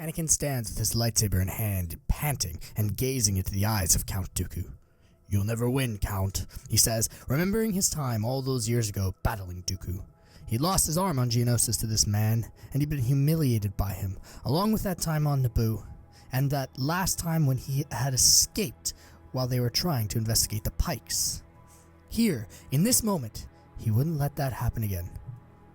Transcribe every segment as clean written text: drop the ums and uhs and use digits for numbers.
Anakin stands with his lightsaber in hand, panting and gazing into the eyes of Count Dooku. "You'll never win, Count," he says, remembering his time all those years ago battling Dooku. He'd lost his arm on Geonosis to this man, and he'd been humiliated by him, along with that time on Naboo, and that last time when he had escaped while they were trying to investigate the Pikes. Here, in this moment, he wouldn't let that happen again.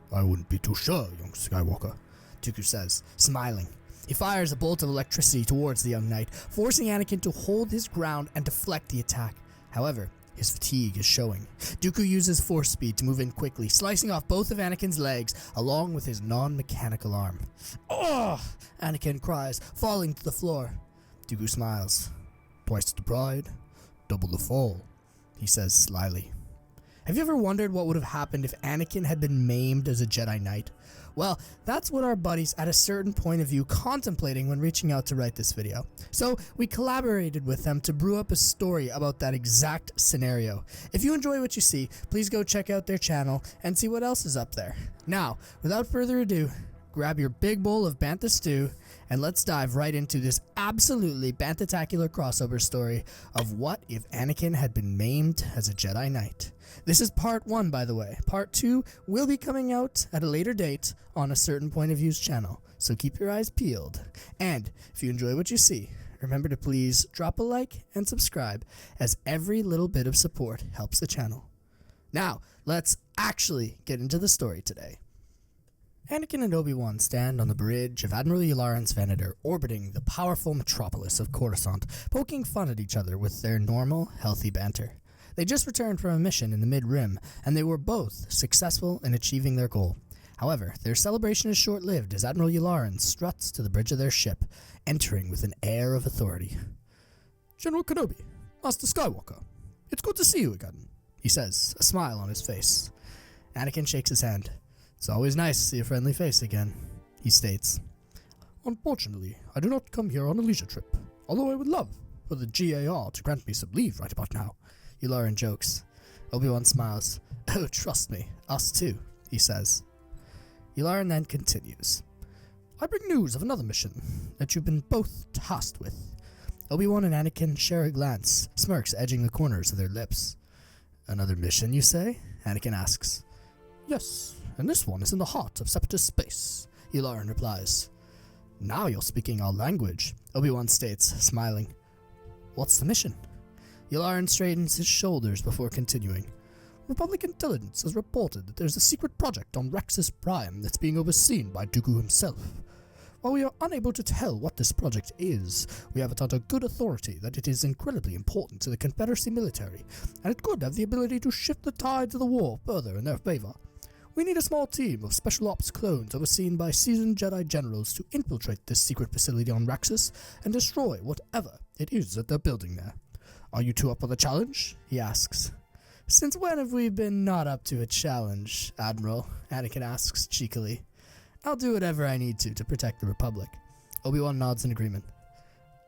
"I wouldn't be too sure, young Skywalker," Dooku says, smiling. He fires a bolt of electricity towards the young knight, forcing Anakin to hold his ground and deflect the attack. However, his fatigue is showing. Dooku uses force speed to move in quickly, slicing off both of Anakin's legs along with his non-mechanical arm. "Ugh!" Anakin cries, falling to the floor. Dooku smiles. "Twice the pride, double the fall," he says slyly. Have you ever wondered what would have happened if Anakin had been maimed as a Jedi Knight? Well, that's what our buddies at a certain point of view contemplating when reaching out to write this video. So we collaborated with them to brew up a story about that exact scenario. If you enjoy what you see, please go check out their channel and see what else is up there. Now, without further ado, grab your big bowl of Bantha stew and let's dive right into this absolutely bantatacular crossover story of what if Anakin had been maimed as a Jedi Knight. This is part 1, by the way. Part 2 will be coming out at a later date on a certain point of view's channel, so keep your eyes peeled. And if you enjoy what you see, remember to please drop a like and subscribe, as every little bit of support helps the channel. Now, let's actually get into the story today. Anakin and Obi-Wan stand on the bridge of Admiral Yularen's Venator, orbiting the powerful metropolis of Coruscant, poking fun at each other with their normal, healthy banter. They just returned from a mission in the Mid-Rim, and they were both successful in achieving their goal. However, their celebration is short-lived as Admiral Yularen struts to the bridge of their ship, entering with an air of authority. "General Kenobi, Master Skywalker, it's good to see you again," he says, a smile on his face. Anakin shakes his hand. "It's always nice to see a friendly face again," he states. "Unfortunately, I do not come here on a leisure trip, although I would love for the GAR to grant me some leave right about now," Yularen jokes. Obi-Wan smiles. "Oh, trust me, us too," he says. Yularen then continues. "I bring news of another mission that you've been both tasked with." Obi-Wan and Anakin share a glance, smirks edging the corners of their lips. "Another mission, you say?" Anakin asks. "Yes, and this one is in the heart of separatist space," Yularen replies. "Now you're speaking our language," Obi-Wan states, smiling. "What's the mission?" Yularen straightens his shoulders before continuing. "Republic intelligence has reported that there's a secret project on Rexus Prime that's being overseen by Dooku himself. While we are unable to tell what this project is, we have it under good authority that it is incredibly important to the Confederacy military, and it could have the ability to shift the tides of the war further in their favor. We need a small team of special ops clones overseen by seasoned Jedi generals to infiltrate this secret facility on Rexus and destroy whatever it is that they're building there. Are you two up for the challenge?" he asks. "Since when have we been not up to a challenge, Admiral?" Anakin asks cheekily. "I'll do whatever I need to protect the Republic." Obi-Wan nods in agreement.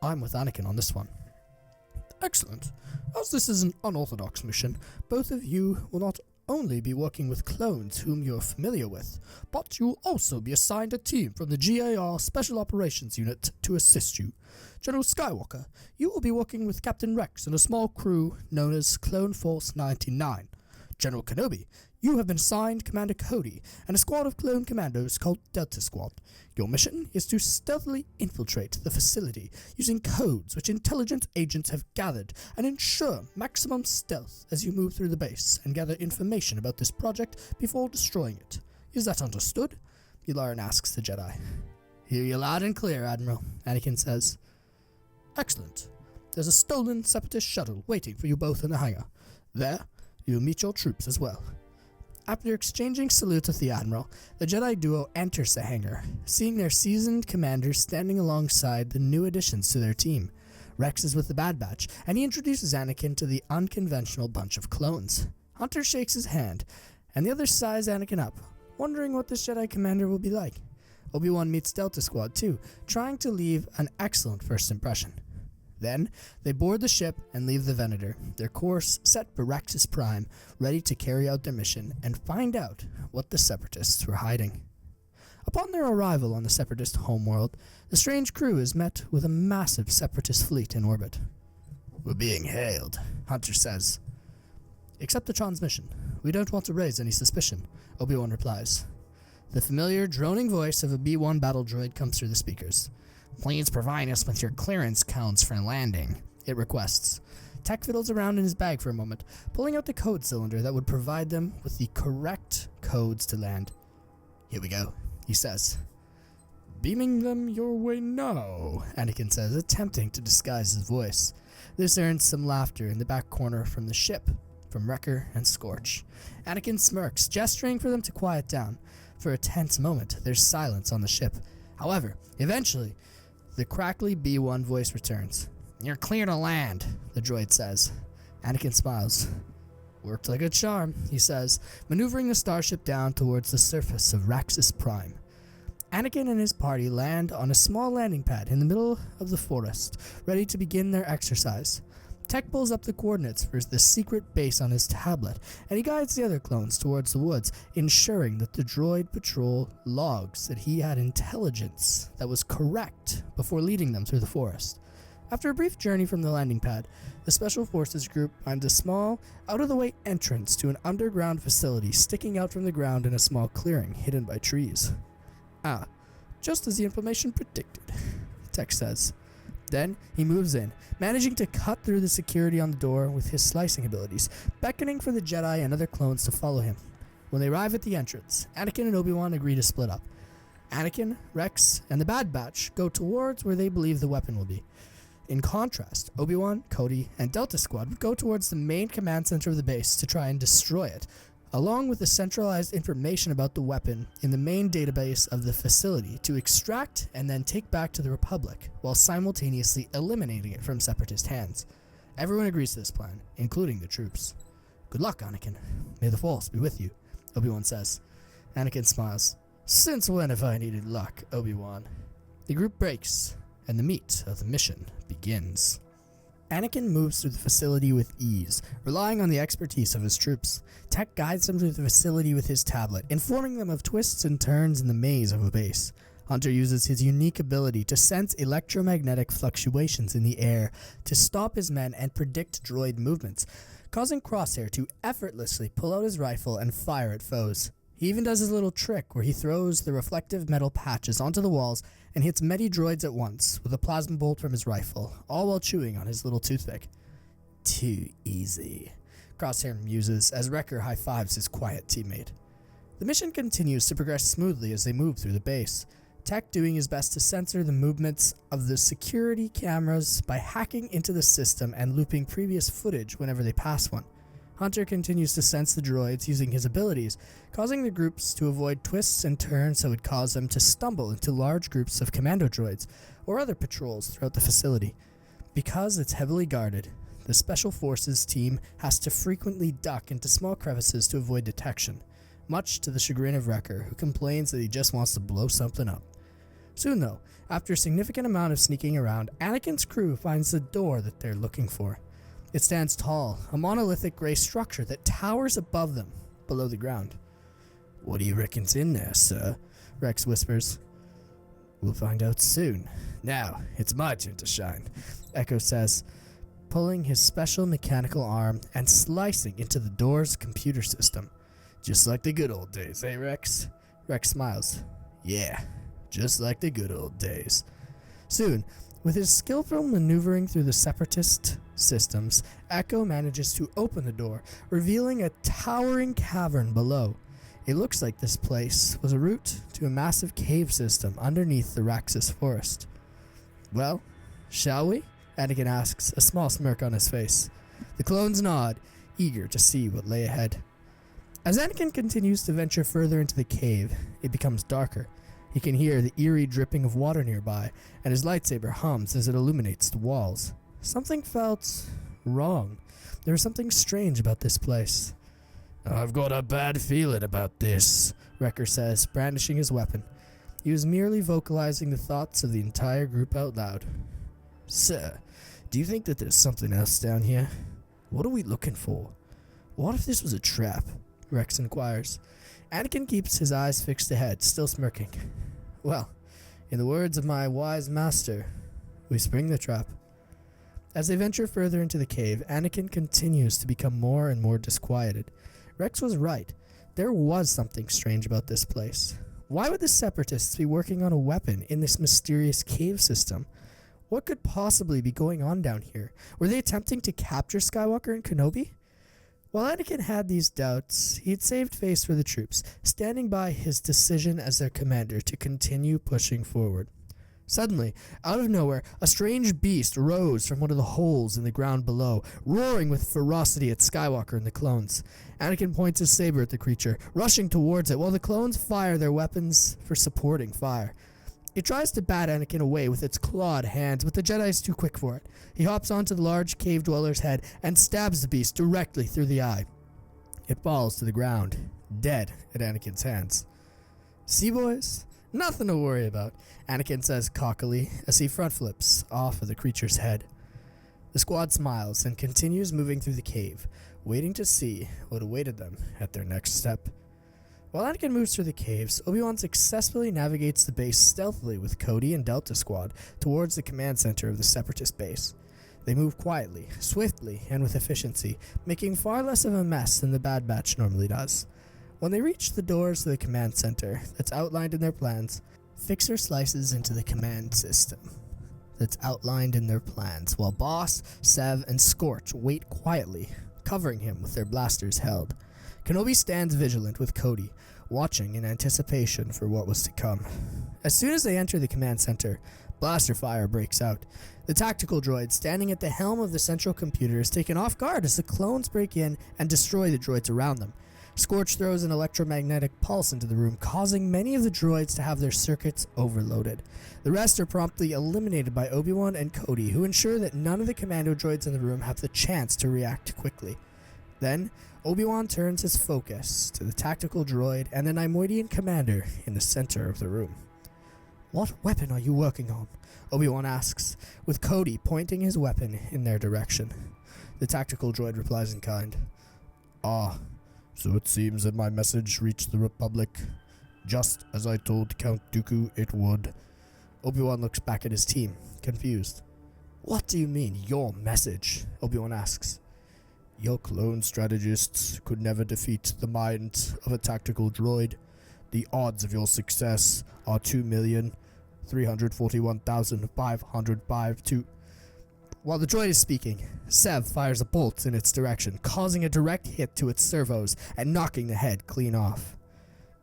"I'm with Anakin on this one." "Excellent. As this is an unorthodox mission, both of you will not only be working with clones whom you're familiar with, but you will also be assigned a team from the GAR Special Operations Unit to assist you. General Skywalker, you will be working with Captain Rex and a small crew known as Clone Force 99. General Kenobi, you have been assigned Commander Cody and a squad of clone commandos called Delta Squad. Your mission is to stealthily infiltrate the facility using codes which intelligence agents have gathered and ensure maximum stealth as you move through the base and gather information about this project before destroying it. Is that understood?" Yularen asks the Jedi. "Hear you loud and clear, Admiral," Anakin says. "Excellent. There's a stolen separatist shuttle waiting for you both in the hangar. There, you'll meet your troops as well." After exchanging salutes with the Admiral, the Jedi duo enters the hangar, seeing their seasoned commanders standing alongside the new additions to their team. Rex is with the Bad Batch, and he introduces Anakin to the unconventional bunch of clones. Hunter shakes his hand, and the others size Anakin up, wondering what this Jedi commander will be like. Obi-Wan meets Delta Squad too, trying to leave an excellent first impression. Then, they board the ship and leave the Venator, their course set for Rexus Prime, ready to carry out their mission and find out what the Separatists were hiding. Upon their arrival on the Separatist homeworld, the strange crew is met with a massive Separatist fleet in orbit. "We're being hailed," Hunter says. "Accept the transmission. We don't want to raise any suspicion," Obi-Wan replies. The familiar, droning voice of a B-1 battle droid comes through the speakers. "Please provide us with your clearance codes for landing," it requests. Tech fiddles around in his bag for a moment, pulling out the code cylinder that would provide them with the correct codes to land. "Here we go," he says. "Beaming them your way now," Anakin says, attempting to disguise his voice. This earns some laughter in the back corner from the ship, from Wrecker and Scorch. Anakin smirks, gesturing for them to quiet down. For a tense moment, there's silence on the ship. However, eventually, the crackly B-1 voice returns. "You're clear to land," the droid says. Anakin smiles. "Worked like a charm," he says, maneuvering the starship down towards the surface of Rexus Prime. Anakin and his party land on a small landing pad in the middle of the forest, ready to begin their exercise. Tech pulls up the coordinates for the secret base on his tablet, and he guides the other clones towards the woods, ensuring that the droid patrol logs that he had intelligence that was correct before leading them through the forest. After a brief journey from the landing pad, the Special Forces group finds a small, out-of-the-way entrance to an underground facility sticking out from the ground in a small clearing hidden by trees. "Ah, just as the information predicted," Tech says. Then he moves in, managing to cut through the security on the door with his slicing abilities, beckoning for the Jedi and other clones to follow him. When they arrive at the entrance, Anakin and Obi-Wan agree to split up. Anakin, Rex, and the Bad Batch go towards where they believe the weapon will be. In contrast, Obi-Wan, Cody, and Delta Squad would go towards the main command center of the base to try and destroy it, along with the centralized information about the weapon in the main database of the facility to extract and then take back to the Republic, while simultaneously eliminating it from Separatist hands. Everyone agrees to this plan, including the troops. "Good luck, Anakin. May the Force be with you," Obi-Wan says. Anakin smiles. "Since when have I needed luck, Obi-Wan?" The group breaks, and the meat of the mission begins. Anakin moves through the facility with ease, relying on the expertise of his troops. Tech guides them through the facility with his tablet, informing them of twists and turns in the maze of a base. Hunter uses his unique ability to sense electromagnetic fluctuations in the air to stop his men and predict droid movements, causing Crosshair to effortlessly pull out his rifle and fire at foes. He even does his little trick where he throws the reflective metal patches onto the walls and hits many droids at once with a plasma bolt from his rifle, all while chewing on his little toothpick. "Too easy," Crosshair muses as Wrecker high-fives his quiet teammate. The mission continues to progress smoothly as they move through the base, Tech doing his best to censor the movements of the security cameras by hacking into the system and looping previous footage whenever they pass one. Hunter continues to sense the droids using his abilities, causing the groups to avoid twists and turns that would cause them to stumble into large groups of commando droids or other patrols throughout the facility. Because it's heavily guarded, the Special Forces team has to frequently duck into small crevices to avoid detection, much to the chagrin of Wrecker, who complains that he just wants to blow something up. Soon though, after a significant amount of sneaking around, Anakin's crew finds the door that they're looking for. It stands tall, a monolithic gray structure that towers above them, below the ground. "What do you reckon's in there, sir?" Rex whispers. "We'll find out soon. Now, it's my turn to shine," Echo says, pulling his special mechanical arm and slicing into the door's computer system. "Just like the good old days, eh, Rex?" Rex smiles. "Yeah, just like the good old days." Soon, with his skillful maneuvering through the Separatist systems, Echo manages to open the door, revealing a towering cavern below. It looks like this place was a route to a massive cave system underneath the Rexus forest. "Well, shall we?" Anakin asks, a small smirk on his face. The clones nod, eager to see what lay ahead. As Anakin continues to venture further into the cave, it becomes darker. He can hear the eerie dripping of water nearby, and his lightsaber hums as it illuminates the walls. Something felt wrong. There was something strange about this place. "I've got a bad feeling about this," Wrecker says, brandishing his weapon. He was merely vocalizing the thoughts of the entire group out loud. "Sir, do you think that there's something else down here? What are we looking for? What if this was a trap?" Rex inquires. Anakin keeps his eyes fixed ahead, still smirking. Well, in the words of my wise master, we spring the trap. As they venture further into the cave, Anakin continues to become more and more disquieted. Rex was right. There was something strange about this place. Why would the Separatists be working on a weapon in this mysterious cave system? What could possibly be going on down here? Were they attempting to capture Skywalker and Kenobi? While Anakin had these doubts, he had saved face for the troops, standing by his decision as their commander to continue pushing forward. Suddenly, out of nowhere, a strange beast rose from one of the holes in the ground below, roaring with ferocity at Skywalker and the clones. Anakin points his saber at the creature, rushing towards it while the clones fire their weapons for supporting fire. It tries to bat Anakin away with its clawed hands, but the Jedi's too quick for it. He hops onto the large cave dweller's head and stabs the beast directly through the eye. It falls to the ground, dead at Anakin's hands. See, boys? Nothing to worry about, Anakin says cockily as he front flips off of the creature's head. The squad smiles and continues moving through the cave, waiting to see what awaited them at their next step. While Anakin moves through the caves, Obi-Wan successfully navigates the base stealthily with Cody and Delta Squad towards the command center of the Separatist base. They move quietly, swiftly, and with efficiency, making far less of a mess than the Bad Batch normally does. When they reach the doors to the command center that's outlined in their plans, Fixer slices into the command system that's outlined in their plans, while Boss, Sev, and Scorch wait quietly, covering him with their blasters held. Kenobi stands vigilant with Cody, watching in anticipation for what was to come. As soon as they enter the command center, blaster fire breaks out. The tactical droid standing at the helm of the central computer is taken off guard as the clones break in and destroy the droids around them. Scorch throws an electromagnetic pulse into the room, causing many of the droids to have their circuits overloaded. The rest are promptly eliminated by Obi-Wan and Cody, who ensure that none of the commando droids in the room have the chance to react quickly. Then, Obi-Wan turns his focus to the tactical droid and the Neimoidian commander in the center of the room. "What weapon are you working on?" Obi-Wan asks, with Cody pointing his weapon in their direction. The tactical droid replies in kind. So it seems that my message reached the Republic, just as I told Count Dooku it would." Obi-Wan looks back at his team, confused. "What do you mean, your message?" Obi-Wan asks. "Your clone strategists could never defeat the mind of a tactical droid. The odds of your success are 2,341,505 to..." While the droid is speaking, Sev fires a bolt in its direction, causing a direct hit to its servos and knocking the head clean off.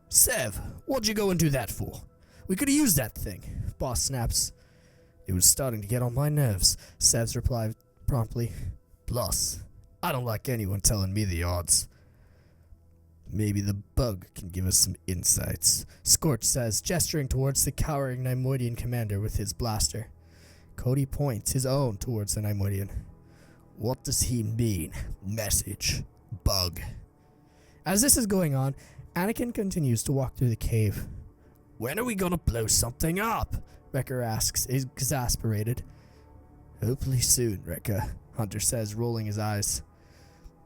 "Sev, what'd you go and do that for? We could have used that thing," Boss snaps. "It was starting to get on my nerves," Sev's replied promptly. "Plus, I don't like anyone telling me the odds." "Maybe the bug can give us some insights," Scorch says, gesturing towards the cowering Neimoidian commander with his blaster. Cody points his own towards the Neimoidian. "What does he mean? Message. Bug." As this is going on, Anakin continues to walk through the cave. "When are we gonna blow something up?" Wrecker asks, exasperated. "Hopefully soon, Wrecker," Hunter says, rolling his eyes.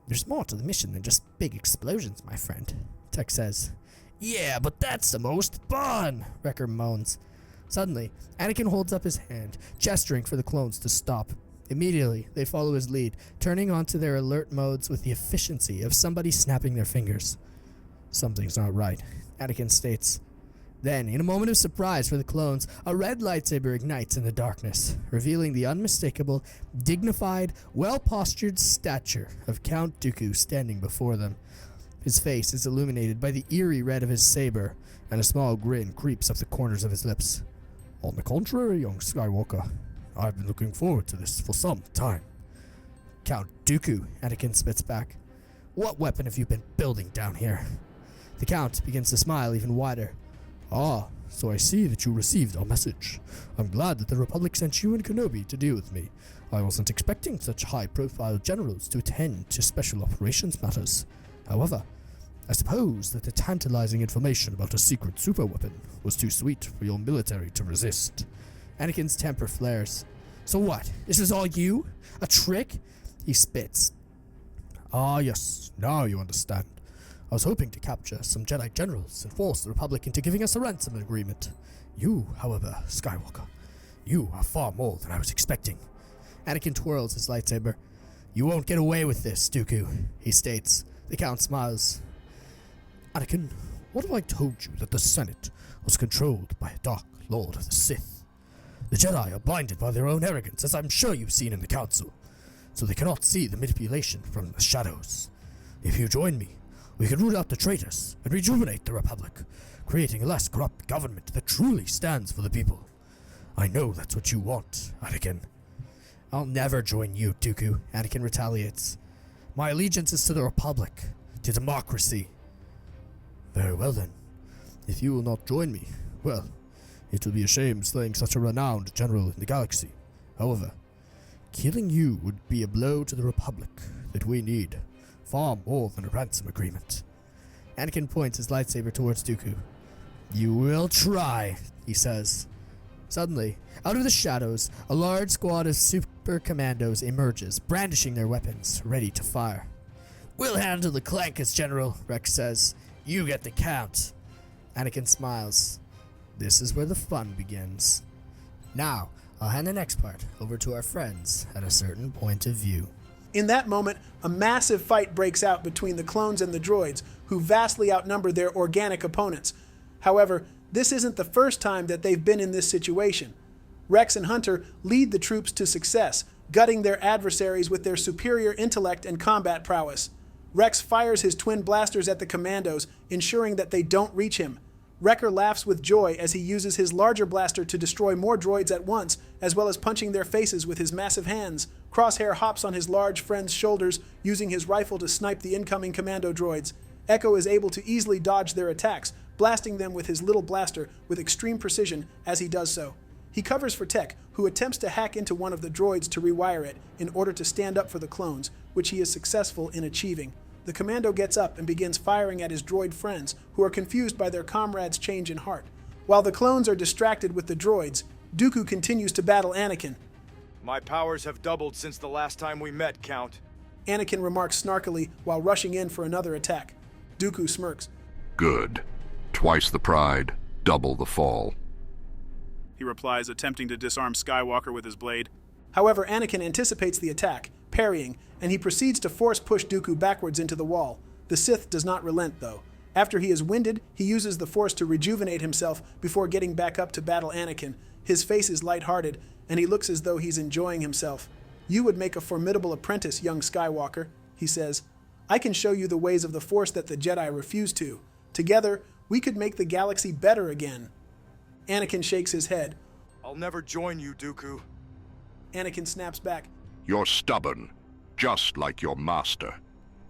"There's more to the mission than just big explosions, my friend," Tech says. "Yeah, but that's the most fun," Wrecker moans. Suddenly, Anakin holds up his hand, gesturing for the clones to stop. Immediately, they follow his lead, turning onto their alert modes with the efficiency of somebody snapping their fingers. "Something's not right," Anakin states. Then, in a moment of surprise for the clones, a red lightsaber ignites in the darkness, revealing the unmistakable, dignified, well-postured stature of Count Dooku standing before them. His face is illuminated by the eerie red of his saber, and a small grin creeps up the corners of his lips. "On the contrary, young Skywalker, I've been looking forward to this for some time." "Count Dooku," Anakin spits back. "What weapon have you been building down here?" The Count begins to smile even wider. So I see that you received our message. I'm glad that the Republic sent you and Kenobi to deal with me. I wasn't expecting such high-profile generals to attend to special operations matters. However, I suppose that the tantalizing information about a secret superweapon was too sweet for your military to resist." Anakin's temper flares. "So what? This is all you? A trick?" He spits. "Yes, now you understand. I was hoping to capture some Jedi generals and force the Republic into giving us a ransom agreement. You, however, Skywalker, you are far more than I was expecting." Anakin twirls his lightsaber. "You won't get away with this, Dooku," he states. The Count smiles. "Anakin, what if I told you that the Senate was controlled by a Dark Lord of the Sith? The Jedi are blinded by their own arrogance, as I'm sure you've seen in the Council, so they cannot see the manipulation from the shadows. If you join me, we can root out the traitors and rejuvenate the Republic, creating a less corrupt government that truly stands for the people. I know that's what you want, Anakin." "I'll never join you, Dooku," Anakin retaliates. "My allegiance is to the Republic, to democracy." "Very well then. If you will not join me, well, it will be a shame slaying such a renowned general in the galaxy. However, killing you would be a blow to the Republic that we need, far more than a ransom agreement." Anakin points his lightsaber towards Dooku. "You will try," he says. Suddenly, out of the shadows, a large squad of super commandos emerges, brandishing their weapons, ready to fire. "We'll handle the clankers, General," Rex says. "You get the count." Anakin smiles. This is where the fun begins. Now, I'll hand the next part over to our friends at a certain point of view. In that moment, a massive fight breaks out between the clones and the droids, who vastly outnumber their organic opponents. However, this isn't the first time that they've been in this situation. Rex and Hunter lead the troops to success, gutting their adversaries with their superior intellect and combat prowess. Rex fires his twin blasters at the commandos, ensuring that they don't reach him. Wrecker laughs with joy as he uses his larger blaster to destroy more droids at once, as well as punching their faces with his massive hands. Crosshair hops on his large friend's shoulders, using his rifle to snipe the incoming commando droids. Echo is able to easily dodge their attacks, blasting them with his little blaster with extreme precision as he does so. He covers for Tech, who attempts to hack into one of the droids to rewire it in order to stand up for the clones, which he is successful in achieving. The commando gets up and begins firing at his droid friends, who are confused by their comrades' change in heart. While the clones are distracted with the droids, Dooku continues to battle Anakin. "My powers have doubled since the last time we met, Count." Anakin remarks snarkily while rushing in for another attack. Dooku smirks. "Good. Twice the pride, double the fall," he replies, attempting to disarm Skywalker with his blade. However, Anakin anticipates the attack, parrying, and he proceeds to force push Dooku backwards into the wall. The Sith does not relent, though. After he is winded, he uses the Force to rejuvenate himself before getting back up to battle Anakin. His face is lighthearted, and he looks as though he's enjoying himself. "You would make a formidable apprentice, young Skywalker," he says. "I can show you the ways of the Force that the Jedi refuse to. Together, we could make the galaxy better again." Anakin shakes his head. "I'll never join you, Dooku." Anakin snaps back. "You're stubborn, just like your master."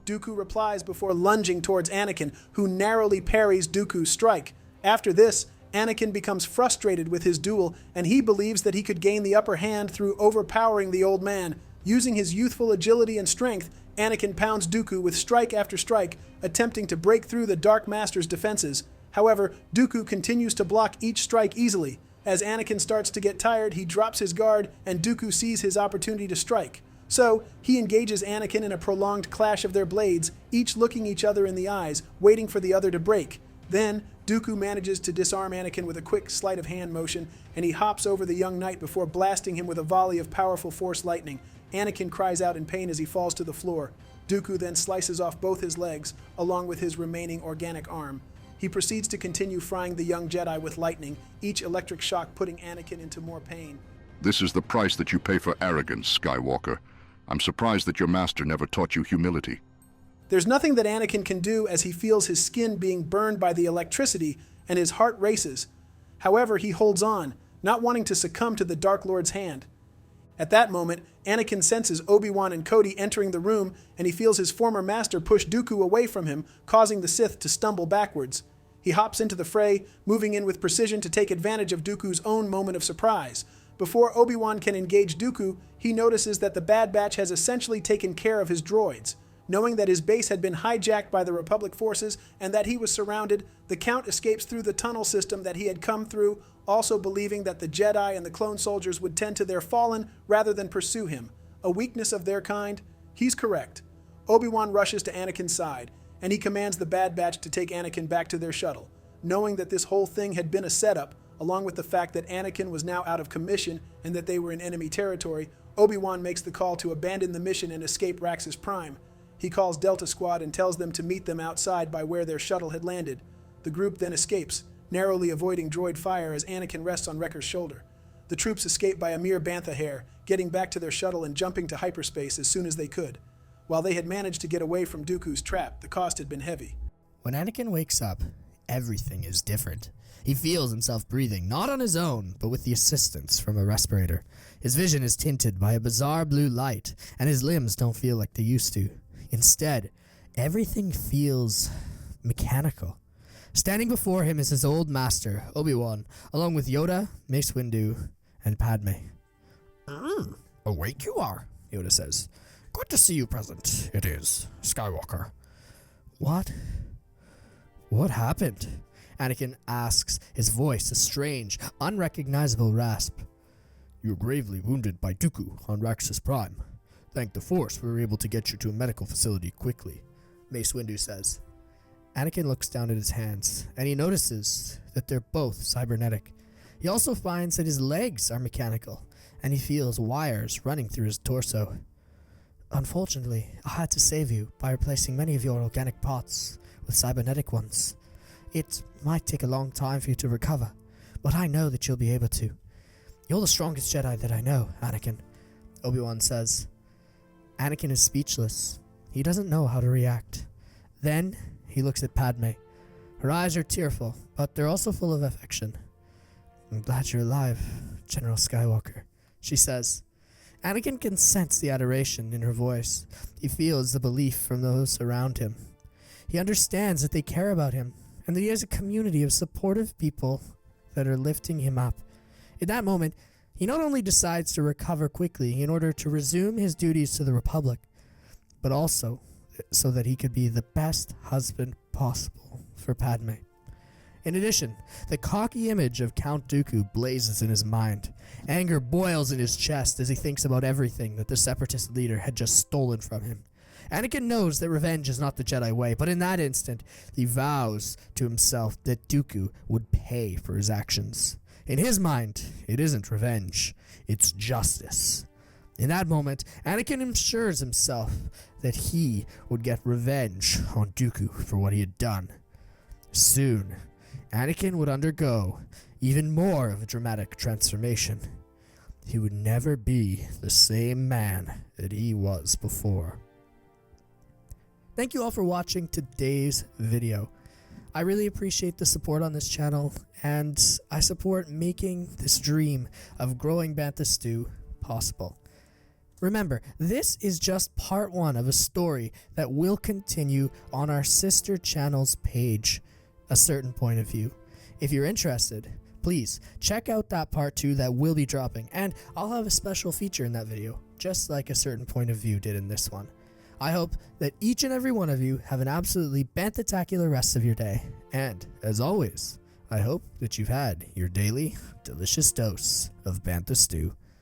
Dooku replies before lunging towards Anakin, who narrowly parries Dooku's strike. After this, Anakin becomes frustrated with his duel, and he believes that he could gain the upper hand through overpowering the old man. Using his youthful agility and strength, Anakin pounds Dooku with strike after strike, attempting to break through the Dark Master's defenses. However, Dooku continues to block each strike easily. As Anakin starts to get tired, he drops his guard, and Dooku sees his opportunity to strike. So, he engages Anakin in a prolonged clash of their blades, each looking each other in the eyes, waiting for the other to break. Then, Dooku manages to disarm Anakin with a quick sleight of hand motion, and he hops over the young knight before blasting him with a volley of powerful Force lightning. Anakin cries out in pain as he falls to the floor. Dooku then slices off both his legs, along with his remaining organic arm. He proceeds to continue frying the young Jedi with lightning, each electric shock putting Anakin into more pain. "This is the price that you pay for arrogance, Skywalker. I'm surprised that your master never taught you humility." There's nothing that Anakin can do as he feels his skin being burned by the electricity and his heart races. However, he holds on, not wanting to succumb to the Dark Lord's hand. At that moment, Anakin senses Obi-Wan and Cody entering the room, and he feels his former master push Dooku away from him, causing the Sith to stumble backwards. He hops into the fray, moving in with precision to take advantage of Dooku's own moment of surprise. Before Obi-Wan can engage Dooku, he notices that the Bad Batch has essentially taken care of his droids. Knowing that his base had been hijacked by the Republic forces and that he was surrounded, the Count escapes through the tunnel system that he had come through, also believing that the Jedi and the clone soldiers would tend to their fallen rather than pursue him. A weakness of their kind? He's correct. Obi-Wan rushes to Anakin's side. and he commands the Bad Batch to take Anakin back to their shuttle. Knowing that this whole thing had been a setup, along with the fact that Anakin was now out of commission and that they were in enemy territory, Obi-Wan makes the call to abandon the mission and escape Rexus Prime. He calls Delta Squad and tells them to meet them outside by where their shuttle had landed. The group then escapes, narrowly avoiding droid fire as Anakin rests on Wrecker's shoulder. The troops escape by a mere bantha hair, getting back to their shuttle and jumping to hyperspace as soon as they could. While they had managed to get away from Dooku's trap, the cost had been heavy. When Anakin wakes up, everything is different. He feels himself breathing, not on his own, but with the assistance from a respirator. His vision is tinted by a bizarre blue light, and his limbs don't feel like they used to. Instead, everything feels mechanical. Standing before him is his old master, Obi-Wan, along with Yoda, Mace Windu, and Padmé. Awake you are, Yoda says. Good to see you present. It is, Skywalker. What happened? Anakin asks, his voice a strange, unrecognizable rasp. You were gravely wounded by Dooku on Rexus Prime. Thank the Force we were able to get you to a medical facility quickly, Mace Windu says. Anakin looks down at his hands, and he notices that they're both cybernetic. He also finds that his legs are mechanical, and he feels wires running through his torso. Unfortunately, I had to save you by replacing many of your organic parts with cybernetic ones. It might take a long time for you to recover, but I know that you'll be able to. You're the strongest Jedi that I know, Anakin, Obi-Wan says. Anakin is speechless. He doesn't know how to react. Then, he looks at Padmé. Her eyes are tearful, but they're also full of affection. I'm glad you're alive, General Skywalker, she says. Anakin can sense the adoration in her voice. He feels the belief from those around him. He understands that they care about him, and that he has a community of supportive people that are lifting him up. In that moment, he not only decides to recover quickly in order to resume his duties to the Republic, but also so that he could be the best husband possible for Padmé. In addition, the cocky image of Count Dooku blazes in his mind. Anger boils in his chest as he thinks about everything that the Separatist leader had just stolen from him. Anakin knows that revenge is not the Jedi way, but in that instant, he vows to himself that Dooku would pay for his actions. In his mind, it isn't revenge, it's justice. In that moment, Anakin assures himself that he would get revenge on Dooku for what he had done. Soon, Anakin would undergo even more of a dramatic transformation. He would never be the same man that he was before. Thank you all for watching today's video. I really appreciate the support on this channel, and I support making this dream of growing Bantha Stew possible. Remember, this is just part 1 of a story that will continue on our sister channel's page, A Certain Point of View. If you're interested, please check out that part 2 that will be dropping, and I'll have a special feature in that video, just like A Certain Point of View did in this one. I hope that each and every one of you have an absolutely bantha-tacular rest of your day. And, as always, I hope that you've had your daily, delicious dose of Bantha Stew.